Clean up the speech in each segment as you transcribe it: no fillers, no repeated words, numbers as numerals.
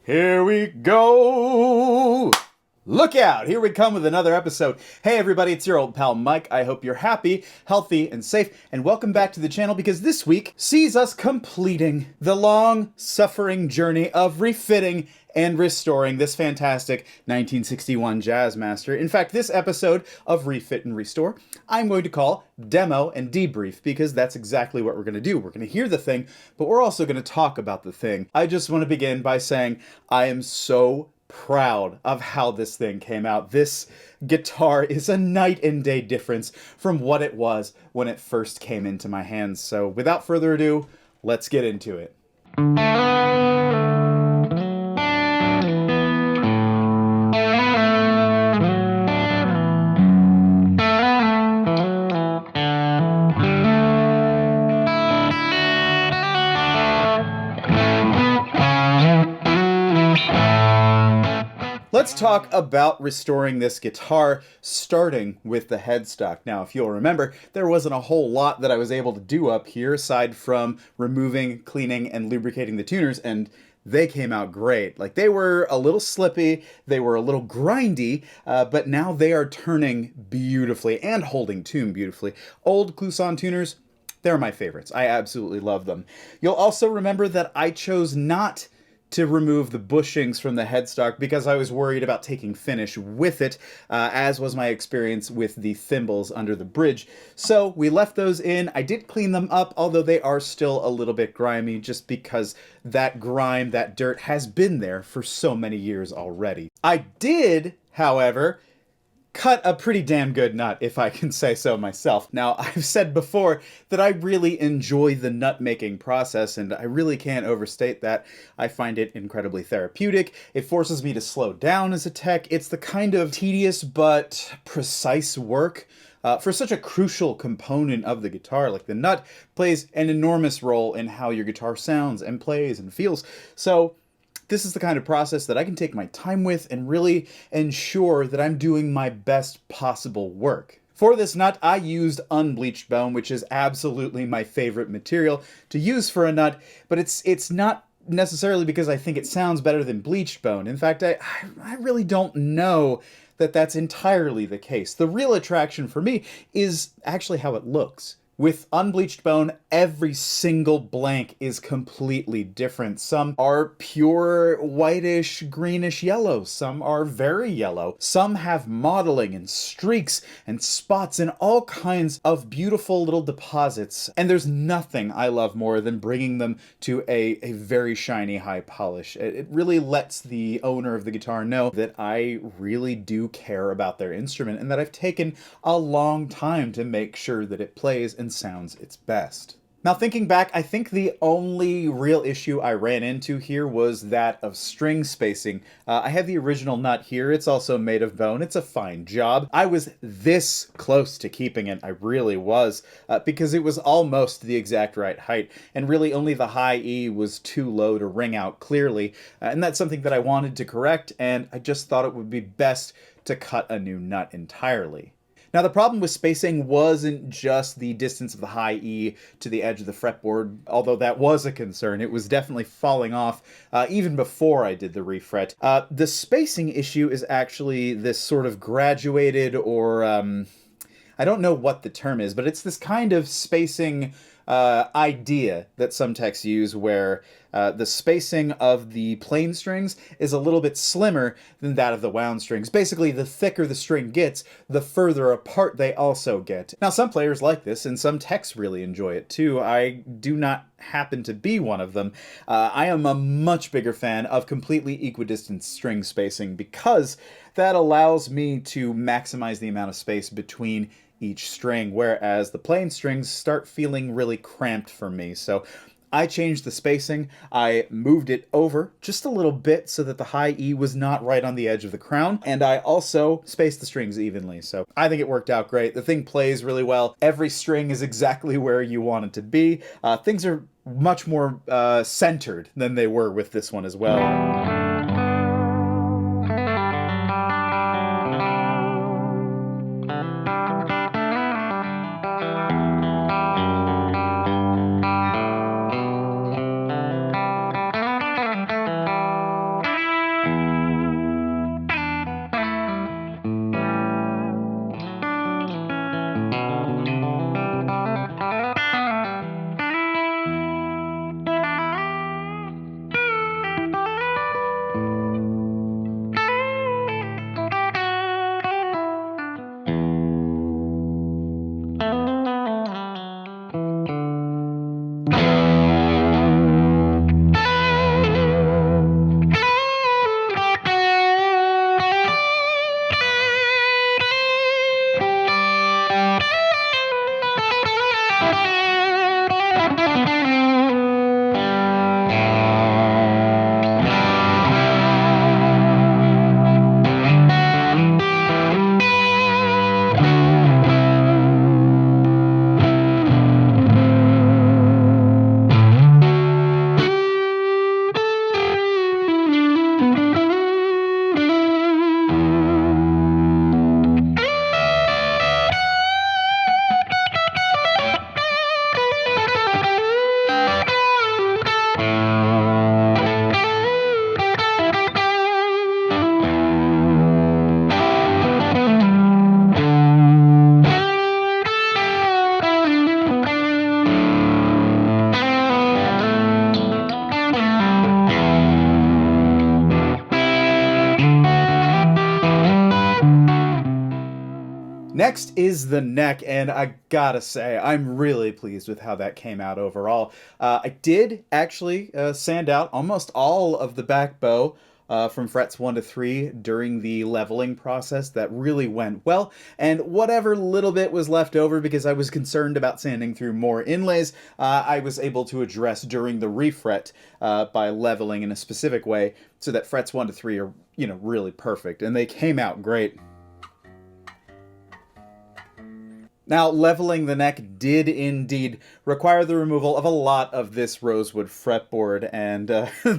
Here we go! Look out! Here we come with another episode. Hey everybody, it's your old pal Mike. I hope you're happy, healthy, and safe, and welcome back to the channel because this week sees us completing the long-suffering journey of refitting and restoring this fantastic 1961 Jazzmaster. In fact, this episode of Refit and Restore, I'm going to call Demo and Debrief, because that's exactly what we're going to do. We're going to hear the thing, but we're also going to talk about the thing. I just want to begin by saying I am so proud of how this thing came out. This guitar is a night and day difference from what it was when it first came into my hands. So without further ado, let's get into it. Let's talk about restoring this guitar, starting with the headstock. Now, if you'll remember, there wasn't a whole lot that I was able to do up here aside from removing, cleaning, and lubricating the tuners, and they came out great. Like, they were a little slippy, they were a little grindy, but now they are turning beautifully and holding tune beautifully. Old Kluson tuners, they're my favorites. I absolutely love them. You'll also remember that I chose not to remove the bushings from the headstock because I was worried about taking finish with it, as was my experience with the thimbles under the bridge. So we left those in. I did clean them up, although they are still a little bit grimy just because that grime, that dirt has been there for so many years already. I did, however, cut a pretty damn good nut, if I can say so myself. Now, I've said before that I really enjoy the nut making process, and I really can't overstate that. I find it incredibly therapeutic. It forces me to slow down as a tech. It's the kind of tedious but precise work for such a crucial component of the guitar. Like, the nut plays an enormous role in how your guitar sounds and plays and feels. So this is the kind of process that I can take my time with and really ensure that I'm doing my best possible work. For this nut, I used unbleached bone, which is absolutely my favorite material to use for a nut, but it's not necessarily because I think it sounds better than bleached bone. In fact, I really don't know that that's entirely the case. The real attraction for me is actually how it looks. With unbleached bone, every single blank is completely different. Some are pure whitish, greenish yellow. Some are very yellow. Some have mottling and streaks and spots and all kinds of beautiful little deposits. And there's nothing I love more than bringing them to a very shiny high polish. It really lets the owner of the guitar know that I really do care about their instrument and that I've taken a long time to make sure that it plays and sounds its best. Now, thinking back, I think the only real issue I ran into here was that of string spacing. I have the original nut here. It's also made of bone. It's a fine job. I was this close to keeping it. I really was, because it was almost the exact right height, and really only the high E was too low to ring out clearly, and that's something that I wanted to correct, and I just thought it would be best to cut a new nut entirely. Now, the problem with spacing wasn't just the distance of the high E to the edge of the fretboard, although that was a concern. It was definitely falling off even before I did the refret. The spacing issue is actually this sort of graduated, or I don't know what the term is, but it's this kind of spacing idea that some techs use where the spacing of the plain strings is a little bit slimmer than that of the wound strings. Basically, the thicker the string gets, the further apart they also get. Now, some players like this, and some techs really enjoy it too. I do not happen to be one of them. I am a much bigger fan of completely equidistant string spacing because that allows me to maximize the amount of space between each string, whereas the plain strings start feeling really cramped for me. So I changed the spacing. I moved it over just a little bit so that the high E was not right on the edge of the crown, and I also spaced the strings evenly. So I think it worked out great. The thing plays really well. Every string is exactly where you want it to be. Things are much more centered than they were with this one as well. Next is the neck, and I gotta say, I'm really pleased with how that came out overall. I did actually sand out almost all of the back bow from frets 1 to 3 during the leveling process. That really went well, and whatever little bit was left over because I was concerned about sanding through more inlays, I was able to address during the refret by leveling in a specific way so that frets 1 to 3 are, really perfect, and they came out great. Now, leveling the neck did indeed require the removal of a lot of this rosewood fretboard, and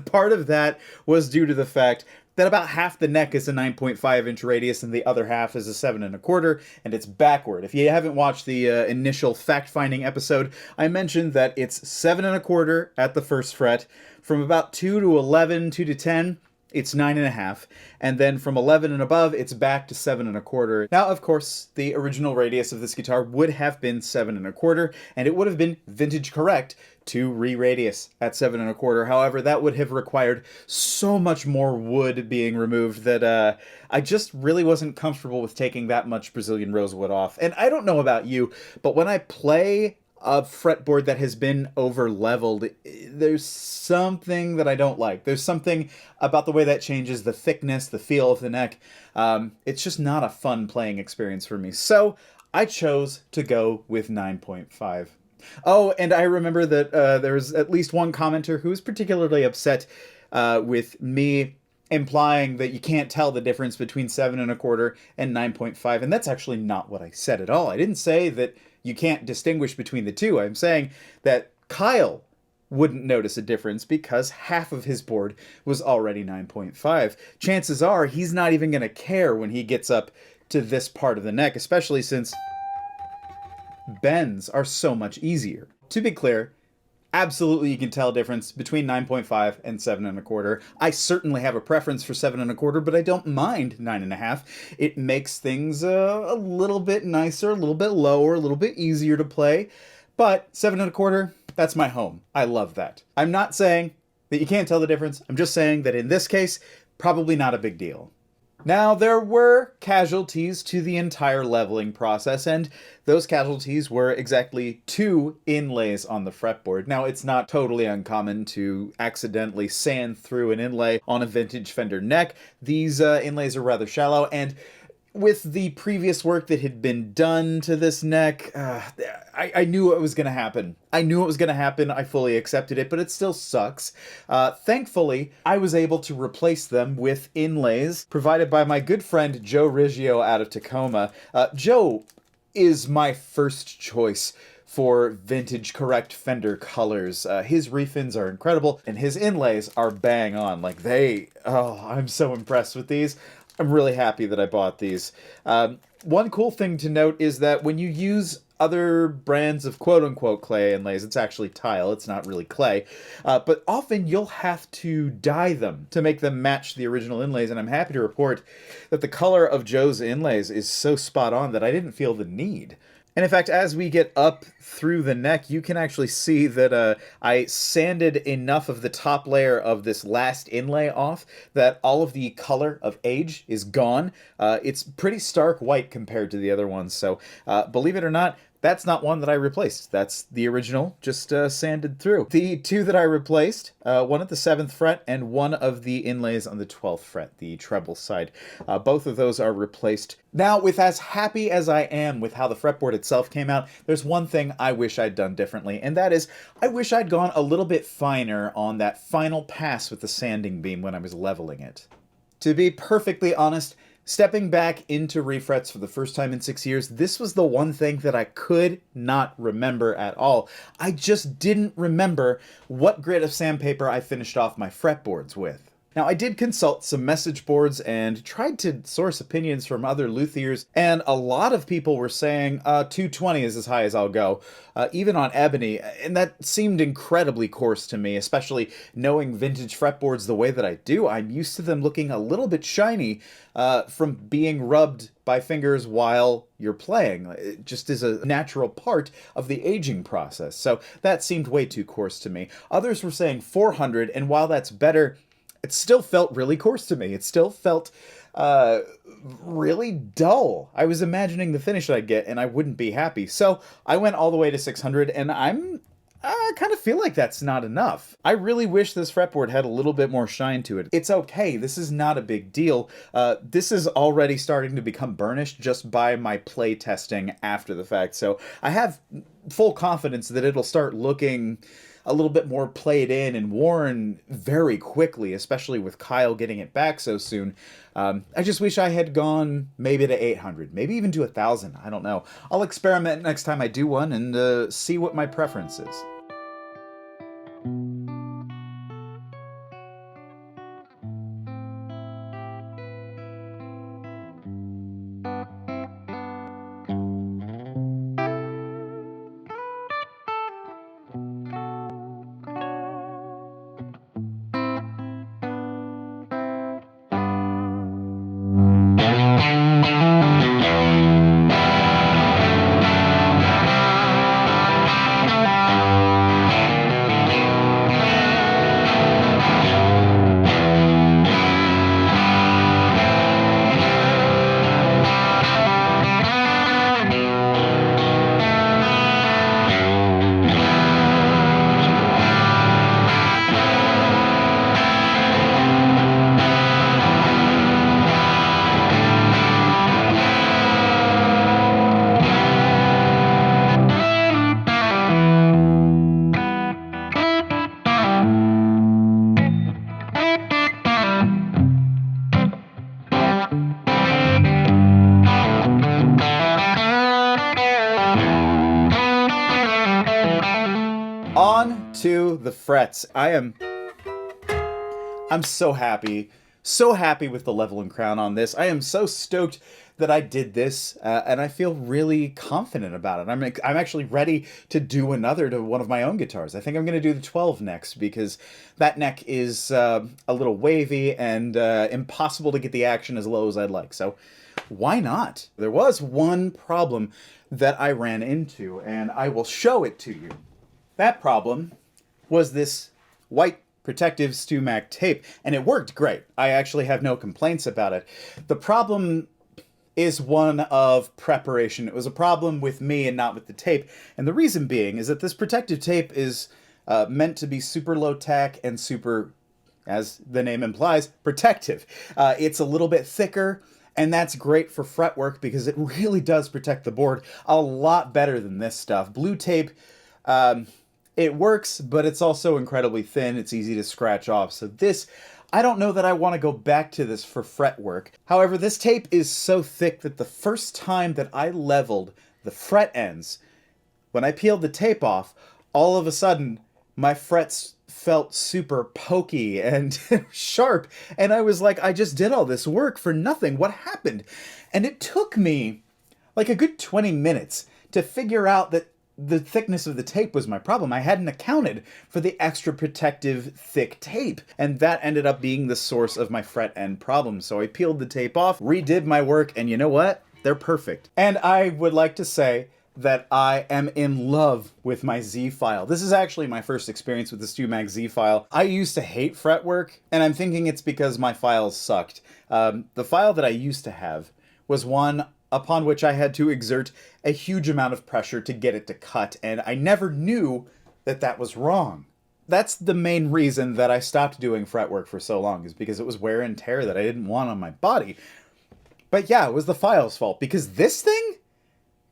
part of that was due to the fact that about half the neck is a 9.5-inch radius and the other half is a 7 1/4, and it's backward. If you haven't watched the initial fact-finding episode, I mentioned that it's 7 1/4 at the first fret. From about 2 to 11, 2 to 10, it's 9 1/2, and then from 11 and above, it's back to 7 1/4. Now, of course, the original radius of this guitar would have been 7 1/4, and it would have been vintage correct to re-radius at 7 1/4. However, that would have required so much more wood being removed that I just really wasn't comfortable with taking that much Brazilian rosewood off. And I don't know about you, but when I play a fretboard that has been over leveled, there's something that I don't like. There's something about the way that changes the thickness, the feel of the neck. It's just not a fun playing experience for me. So I chose to go with 9.5. Oh, and I remember that there was at least one commenter who was particularly upset with me implying that you can't tell the difference between 7 1/4 and 9.5, and that's actually not what I said at all. I didn't say that you can't distinguish between the two. I'm saying that Kyle wouldn't notice a difference because half of his board was already 9.5. Chances are he's not even going to care when he gets up to this part of the neck, especially since bends are so much easier. To be clear, absolutely you can tell a difference between 9.5 and 7 1/4. I certainly have a preference for 7 1/4, but I don't mind 9 1/2. It makes things a little bit nicer, a little bit lower, a little bit easier to play. But 7 1/4, that's my home. I love that. I'm not saying that you can't tell the difference. I'm just saying that in this case, probably not a big deal. Now, there were casualties to the entire leveling process, and those casualties were exactly 2 inlays on the fretboard. Now, it's not totally uncommon to accidentally sand through an inlay on a vintage Fender neck. These inlays are rather shallow, and with the previous work that had been done to this neck, I knew it was going to happen. I knew it was going to happen. I fully accepted it, but it still sucks. Thankfully, I was able to replace them with inlays provided by my good friend Joe Riggio out of Tacoma. Joe is my first choice for vintage correct Fender colors. His refins are incredible, and his inlays are bang on. I'm so impressed with these. I'm really happy that I bought these. One cool thing to note is that when you use other brands of quote-unquote clay inlays, it's actually tile, it's not really clay, but often you'll have to dye them to make them match the original inlays, and I'm happy to report that the color of Joe's inlays is so spot on that I didn't feel the need. And in fact, as we get up through the neck, you can actually see that I sanded enough of the top layer of this last inlay off that all of the color of age is gone. It's pretty stark white compared to the other ones, so believe it or not, that's not one that I replaced. That's the original, just sanded through. The 2 that I replaced, one at the 7th fret and one of the inlays on the 12th fret, the treble side. Both of those are replaced. Now, with as happy as I am with how the fretboard itself came out, there's one thing I wish I'd done differently, and that is, I wish I'd gone a little bit finer on that final pass with the sanding beam when I was leveling it. To be perfectly honest, stepping back into refrets for the first time in 6 years, this was the one thing that I could not remember at all. I just didn't remember what grit of sandpaper I finished off my fretboards with. Now, I did consult some message boards and tried to source opinions from other luthiers, and a lot of people were saying 220 is as high as I'll go, even on ebony, and that seemed incredibly coarse to me, especially knowing vintage fretboards the way that I do. I'm used to them looking a little bit shiny from being rubbed by fingers while you're playing. It just is a natural part of the aging process, so that seemed way too coarse to me. Others were saying 400, and while that's better, it still felt really coarse to me. It still felt uh, really dull. I was imagining the finish I'd get, and I wouldn't be happy. So I went all the way to 600, and I kind of feel like that's not enough. I really wish this fretboard had a little bit more shine to it. It's okay. This is not a big deal. This is already starting to become burnished just by my play testing after the fact. So I have full confidence that it'll start looking a little bit more played in and worn very quickly, especially with Kyle getting it back so soon. I just wish I had gone maybe to 800, maybe even to 1,000. I don't know. I'll experiment next time I do one and see what my preference is. On to the frets. I'm so happy. So happy with the level and crown on this. I am so stoked that I did this, and I feel really confident about it. I'm actually ready to do another to one of my own guitars. I think I'm going to do the 12 next, because that neck is a little wavy and impossible to get the action as low as I'd like. So why not? There was one problem that I ran into, and I will show it to you. That problem was this white protective StewMac tape, and it worked great. I actually have no complaints about it. The problem is one of preparation. It was a problem with me and not with the tape, and the reason being is that this protective tape is meant to be super low tack and super, as the name implies, protective. It's a little bit thicker, and that's great for fretwork because it really does protect the board a lot better than this stuff. Blue tape, it works, but it's also incredibly thin. It's easy to scratch off. So this, I don't know that I want to go back to this for fretwork. However, this tape is so thick that the first time that I leveled the fret ends, when I peeled the tape off, all of a sudden, my frets felt super pokey and sharp. And I was like, I just did all this work for nothing. What happened? And it took me like a good 20 minutes to figure out that the thickness of the tape was my problem. I hadn't accounted for the extra protective thick tape, and that ended up being the source of my fret end problem. So I peeled the tape off, redid my work, and you know what? They're perfect. And I would like to say that I am in love with my Z file. This is actually my first experience with the StewMac Z file. I used to hate fretwork, and I'm thinking it's because my files sucked. The file that I used to have was one upon which I had to exert a huge amount of pressure to get it to cut, and I never knew that that was wrong. That's the main reason that I stopped doing fretwork for so long, is because it was wear and tear that I didn't want on my body. But yeah, it was the file's fault, because this thing,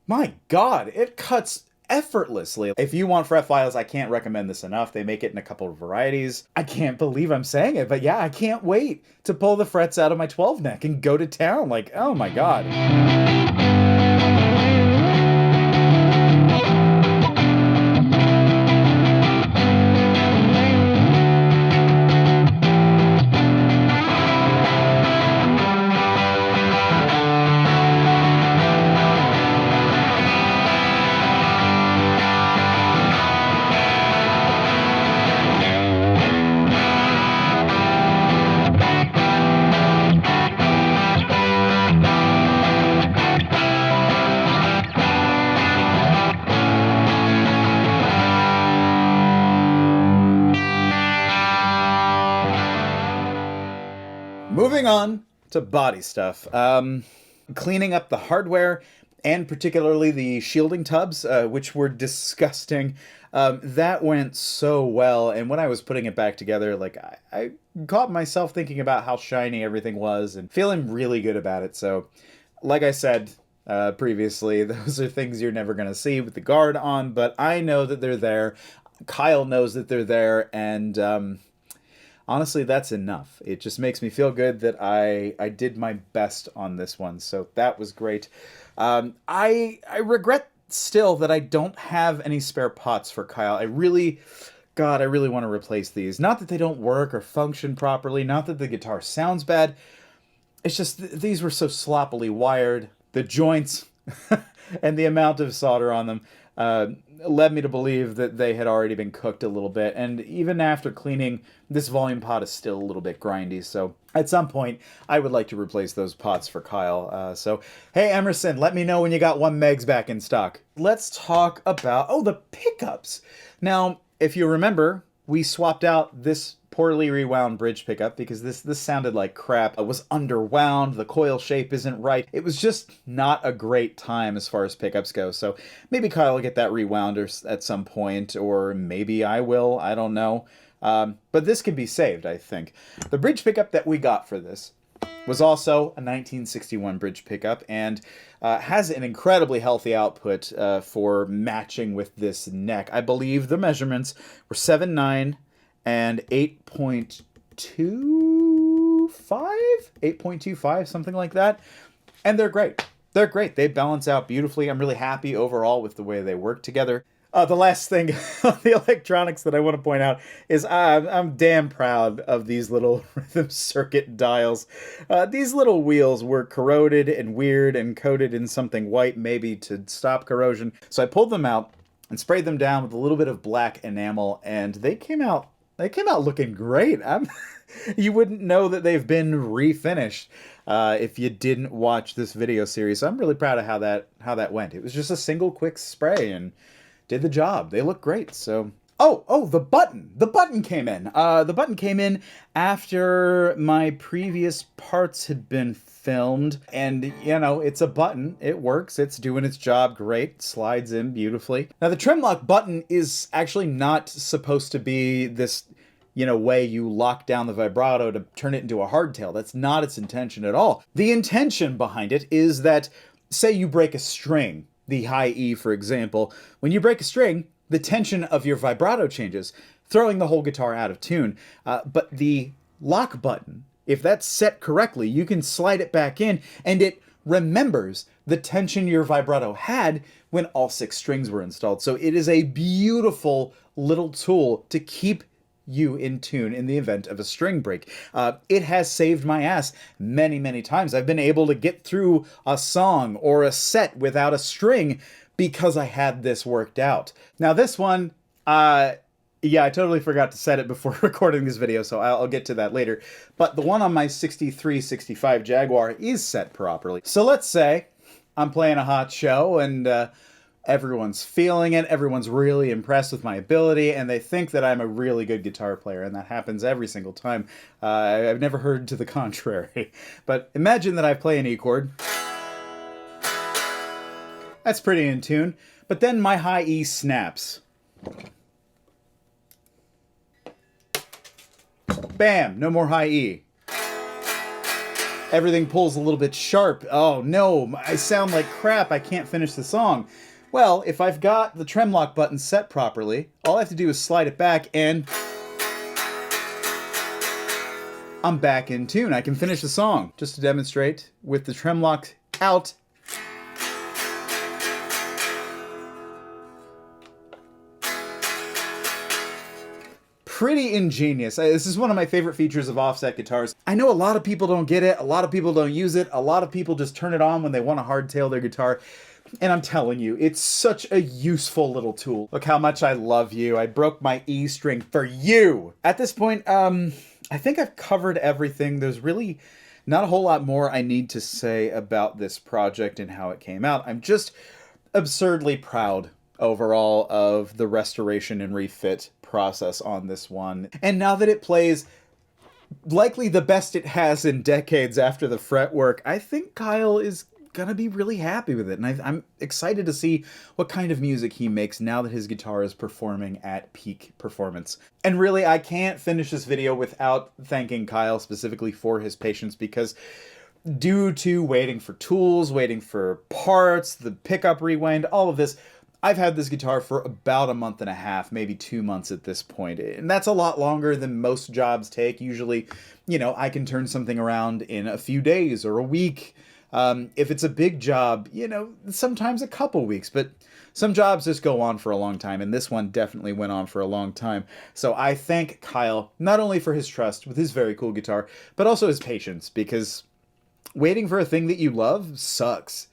my God, it cuts effortlessly. If you want fret files, I can't recommend this enough. They make it in a couple of varieties. I can't believe I'm saying it, but yeah, I can't wait to pull the frets out of my 12 neck and go to town. Like, oh my God. Moving on to body stuff. Cleaning up the hardware, and particularly the shielding tubs, which were disgusting. That went so well, and when I was putting it back together, like I caught myself thinking about how shiny everything was and feeling really good about it. So, like I said previously, those are things you're never going to see with the guard on, but I know that they're there. Kyle knows that they're there, and honestly, that's enough. It just makes me feel good that I did my best on this one, so that was great. I regret still that I don't have any spare pots for Kyle. I really want to replace these. Not that they don't work or function properly, not that the guitar sounds bad. It's just these were so sloppily wired. The joints and the amount of solder on them led me to believe that they had already been cooked a little bit. And even after cleaning, this volume pot is still a little bit grindy. So at some point, I would like to replace those pots for Kyle. So, hey, Emerson, let me know when you got 1 megs back in stock. Let's talk about, the pickups. Now, if you remember, we swapped out this poorly rewound bridge pickup because this sounded like crap. It was underwound, the coil shape isn't right. It was just not a great time as far as pickups go. So maybe Kyle will get that rewound at some point, or maybe I will, I don't know. But this can be saved, I think. The bridge pickup that we got for this was also a 1961 bridge pickup, and has an incredibly healthy output for matching with this neck. I believe the measurements were 7.9 and 8.25, something like that. And they're great. They're great. They balance out beautifully. I'm really happy overall with the way they work together. The last thing on the electronics that I want to point out is I'm damn proud of these little rhythm circuit dials. These little wheels were corroded and weird and coated in something white, maybe to stop corrosion. So I pulled them out and sprayed them down with a little bit of black enamel, and they came out looking great. You wouldn't know that they've been refinished if you didn't watch this video series. So I'm really proud of how that went. It was just a single quick spray and did the job. They look great. So the button. The button came in. The button came in after my previous parts had been filmed, and it's a button. It works. It's doing its job great. Slides in beautifully. Now the Trem Lok button is actually not supposed to be this way you lock down the vibrato to turn it into a hardtail. That's not its intention at all. The intention behind it is that, say you break a string, the high E, for example. When you break a string, the tension of your vibrato changes, throwing the whole guitar out of tune. But the lock button, if that's set correctly, you can slide it back in, and it remembers the tension your vibrato had when all 6 strings were installed. So it is a beautiful little tool to keep you in tune in the event of a string break. It has saved my ass many, many times. I've been able to get through a song or a set without a string because I had this worked out. Now this one, I totally forgot to set it before recording this video, so I'll get to that later. But the one on my 63-65 Jaguar is set properly. So let's say I'm playing a hot show and everyone's feeling it, everyone's really impressed with my ability, and they think that I'm a really good guitar player, and that happens every single time. I've never heard to the contrary. But imagine that I play an E chord. That's pretty in tune. But then my high E snaps. Bam! No more high E. Everything pulls a little bit sharp. Oh no, I sound like crap. I can't finish the song. Well, if I've got the Trem Lok button set properly, all I have to do is slide it back and I'm back in tune. I can finish the song. Just to demonstrate, with the Trem Lok out, pretty ingenious. This is one of my favorite features of offset guitars. I know a lot of people don't get it, a lot of people don't use it, a lot of people just turn it on when they want to hardtail their guitar. And I'm telling you, it's such a useful little tool. Look how much I love you. I broke my E string for you. At this point, I think I've covered everything. There's really not a whole lot more I need to say about this project and how it came out. I'm just absurdly proud overall of the restoration and refit process on this one. And now that it plays likely the best it has in decades after the fretwork, I think Kyle is gonna be really happy with it, and I'm excited to see what kind of music he makes now that his guitar is performing at peak performance. And really, I can't finish this video without thanking Kyle specifically for his patience, because due to waiting for tools, waiting for parts, the pickup rewind, all of this, I've had this guitar for about a month and a half, maybe 2 months at this point. And that's a lot longer than most jobs take. Usually, you know, I can turn something around in a few days or a week. If it's a big job, you know, sometimes a couple weeks, but some jobs just go on for a long time, and this one definitely went on for a long time. So I thank Kyle not only for his trust with his very cool guitar, but also his patience, because waiting for a thing that you love sucks.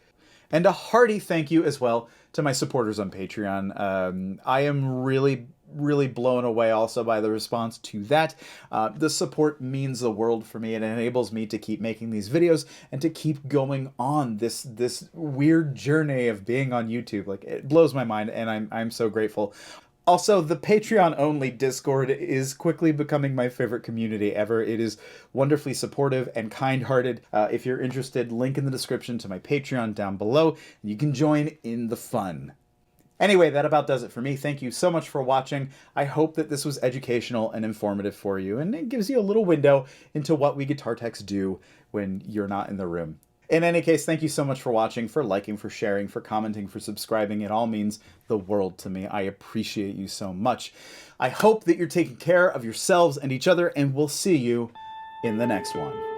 And a hearty thank you as well to my supporters on Patreon. I am really blown away also by the response to that. The support means the world for me, and it enables me to keep making these videos and to keep going on this weird journey of being on YouTube. Like, it blows my mind, and I'm so grateful. Also, the Patreon-only Discord is quickly becoming my favorite community ever. It is wonderfully supportive and kind-hearted. If you're interested, link in the description to my Patreon down below, and you can join in the fun. Anyway, that about does it for me. Thank you so much for watching. I hope that this was educational and informative for you, and it gives you a little window into what we guitar techs do when you're not in the room. In any case, thank you so much for watching, for liking, for sharing, for commenting, for subscribing. It all means the world to me. I appreciate you so much. I hope that you're taking care of yourselves and each other, and we'll see you in the next one.